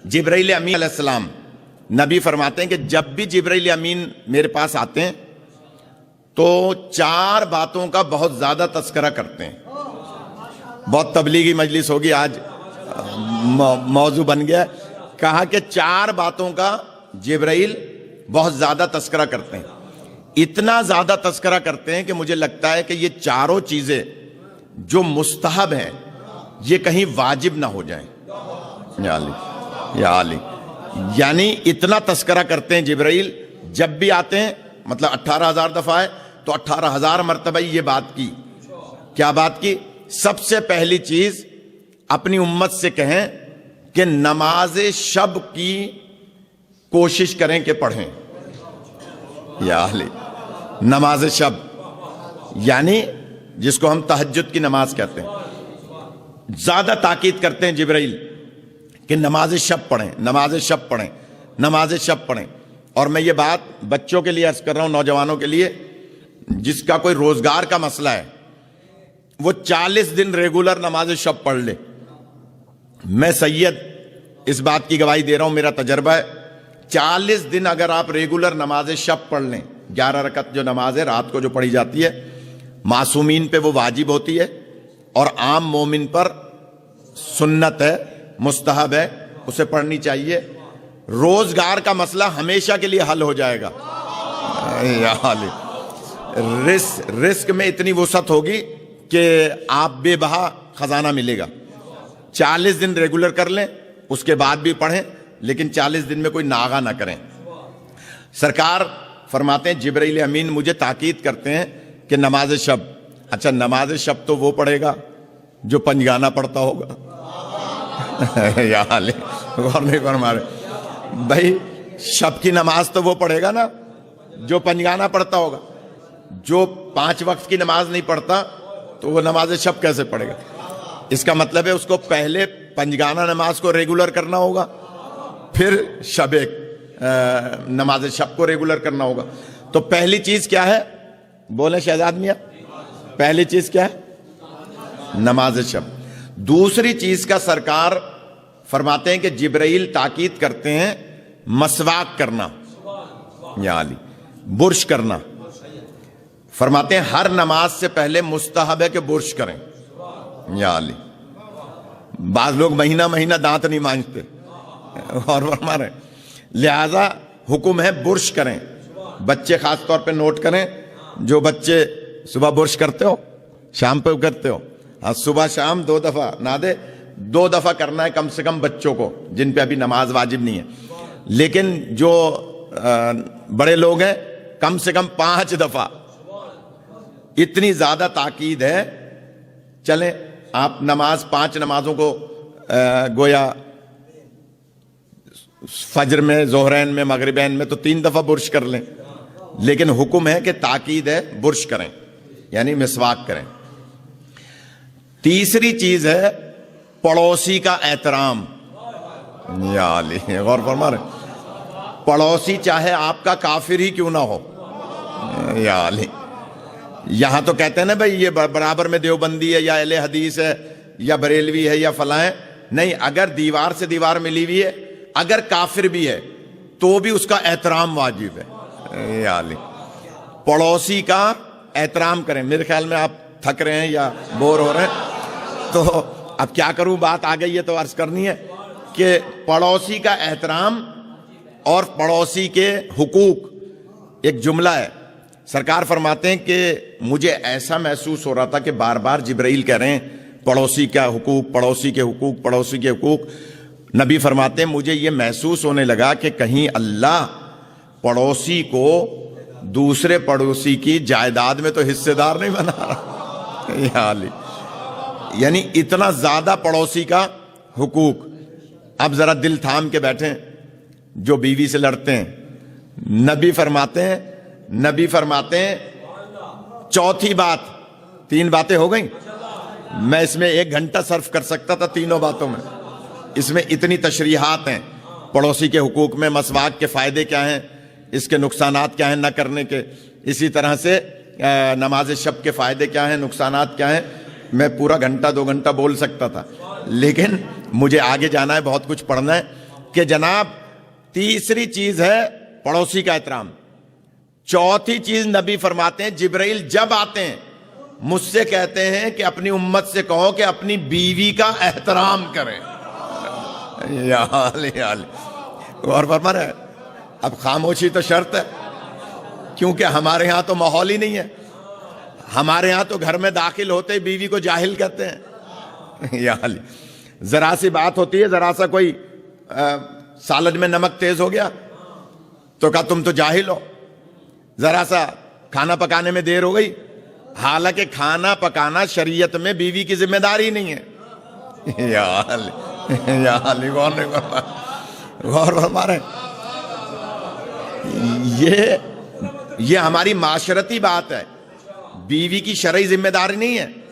जिब्राइल अमीन अलैहिस्सलाम, नबी फरमाते हैं कि जब भी जिब्राइल अमीन मेरे पास आते हैं तो 4 बातों का बहुत ज्यादा तस्करा करते हैं। बहुत तबलीगी मजलिस होगी आज, मौजू बन गया। कहा कि 4 बातों का जिब्राइल बहुत ज्यादा तस्करा करते हैं। इतना ज्यादा तस्करा करते हैं कि मुझे लगता है कि ये चारों चीजें जो मुस्तहब हैं ये कहीं वाजिब ना हो जाएं। या अली, यानी इतना तस्करा करते हैं जिब्राइल, जब भी आते हैं, मतलब 18,000 दफा है तो 18,000 मर्तबा ये बात की। क्या बात की? सबसे पहली चीज अपनी उम्मत से कहें कि नमाज शब की कोशिश करें कि पढ़ें। या अली, नमाज शब यानी जिसको हम तहज्जुद की नमाज कहते हैं, ज्यादा ताकीद करते हैं जिब्राइल कि नमाज शब पढ़ें, नमाज शब पढ़ें, नमाज शब पढ़ें। और मैं ये बात बच्चों के लिए अर्ज कर रहा हूं, नौजवानों के लिए, जिसका कोई रोजगार का मसला है वो 40 दिन रेगुलर नमाज शब पढ़ ले। मैं सैयद इस बात की गवाही दे रहा हूं, मेरा तजर्बा है। 40 दिन अगर आप रेगुलर नमाज शब पढ़ लें, 11 रकत जो नमाज है रात को जो पढ़ी जाती है, मासूमीन पे वो वाजिब होती है और आम मोमिन पर सुन्नत है, मुस्तहब है, उसे पढ़नी चाहिए। रोजगार का मसला हमेशा के लिए हल हो जाएगा। रिस्क में इतनी वसअत होगी कि आप बेबहा खजाना मिलेगा। 40 दिन रेगुलर कर लें, उसके बाद भी पढ़ें, लेकिन 40 दिन में कोई नागा ना करें। सरकार फरमाते हैं, जिब्राइल अमीन मुझे ताकीद करते हैं कि नमाज शब। अच्छा, नमाज शब तो वो पढ़ेगा जो पंजगाना पढ़ता होगा। या अली, गौर नहीं फरमा रहे भाई, शब की नमाज तो वो पढ़ेगा ना जो पंजगाना पढ़ता होगा। जो 5 वक्त की नमाज नहीं पढ़ता तो वो नमाज शब कैसे पढ़ेगा? इसका मतलब है उसको पहले पंजगाना नमाज को रेगुलर करना होगा, फिर नमाज शब को रेगुलर करना होगा। तो पहली चीज क्या है? बोले शहजाद मियां, पहली चीज क्या है? नमाज शब। दूसरी चीज का सरकार फरमाते हैं कि जिब्राइल ताकीद करते हैं मसवाक करना, या अली, बुर्श करना। फरमाते हैं हर नमाज से पहले मुस्तहब है कि बुर्श करें। या अली, बाज लोग महीना महीना दांत नहीं मांजते और फरमा रहे, लिहाजा हुक्म है बुर्श करें। बच्चे खास तौर पे नोट करें, जो बच्चे सुबह बुर्श करते हो, शाम पे करते हो, हाँ सुबह शाम 2 दफा ना दे, 2 दफा करना है कम से कम बच्चों को, जिन पे अभी नमाज वाजिब नहीं है। लेकिन जो बड़े लोग हैं कम से कम 5 दफा। इतनी ज्यादा ताकीद है। चलें आप नमाज 5 नमाजों को गोया फजर में, जोहरैन में, मगरिबैन में तो 3 दफा बुर्श कर लें, लेकिन हुक्म है कि ताकीद है बुर्श करें, यानी मिसवाक करें। तीसरी चीज है पड़ोसी का एहतराम। या अली, गौर फरमा रहे, पड़ोसी चाहे आपका काफिर ही क्यों ना हो। या अली, यहां तो कहते हैं ना भाई ये बराबर में देवबंदी है या अहले हदीस है या बरेलवी है या फलां है। नहीं, अगर दीवार से दीवार मिली हुई है, अगर काफिर भी है तो भी उसका एहतराम वाजिब है। या अली, पड़ोसी का एहतराम करें। मेरे ख्याल में आप थक रहे हैं या बोर हो रहे हैं, तो अब क्या करूं, बात आ गई है तो अर्ज करनी है कि पड़ोसी का एहतराम और पड़ोसी के हुकूक एक जुमला है। सरकार फरमाते हैं कि मुझे ऐसा महसूस हो रहा था कि बार बार जिब्राइल कह रहे हैं पड़ोसी का हुकूक, पड़ोसी के हुकूक, पड़ोसी के हुकूक। नबी फरमाते हैं मुझे ये महसूस होने लगा कि कहीं अल्लाह पड़ोसी को दूसरे पड़ोसी की जायदाद में तो हिस्सेदार नहीं बना रहा। यानी इतना ज्यादा पड़ोसी का हुकूक। अब जरा दिल थाम के बैठें जो बीवी से लड़ते हैं। नबी फरमाते हैं चौथी बात, 3 बातें हो गई, मैं इसमें 1 घंटा सर्फ कर सकता था तीनों बातों में। इसमें इतनी तशरीहात हैं। पड़ोसी के हुकूक में मसवाक के फायदे क्या हैं, इसके नुकसानात क्या हैं न करने के, इसी तरह से नमाज शब के फायदे क्या हैं, नुकसानात क्या हैं। मैं पूरा 1-2 घंटा बोल सकता था, लेकिन मुझे आगे जाना है, बहुत कुछ पढ़ना है। کہ جناب تیسری چیز ہے پڑوسی کا احترام، چوتھی چیز نبی فرماتے ہیں جبرائیل جب آتے ہیں مجھ سے کہتے ہیں کہ اپنی امت سے کہو کہ اپنی بیوی کا احترام کریں. یا حال اور فرما رہے ہیں. اب خاموشی تو شرط ہے، کیونکہ ہمارے ہاں تو ماحول ہی نہیں ہے. ہمارے ہاں تو گھر میں داخل ہوتے ہی بیوی کو جاہل کہتے ہیں. یا حال ذرا سی بات ہوتی ہے، ذرا سا کوئی سالن میں نمک تیز ہو گیا تو کہا تم تو جاہل ہو. ذرا سا کھانا پکانے میں دیر ہو گئی، حالانکہ کھانا پکانا شریعت میں بیوی کی ذمہ داری نہیں ہے. یا غور فرما رہے ہیں. یہ ہماری معاشرتی بات ہے، بیوی کی شرعی ذمہ داری نہیں ہے.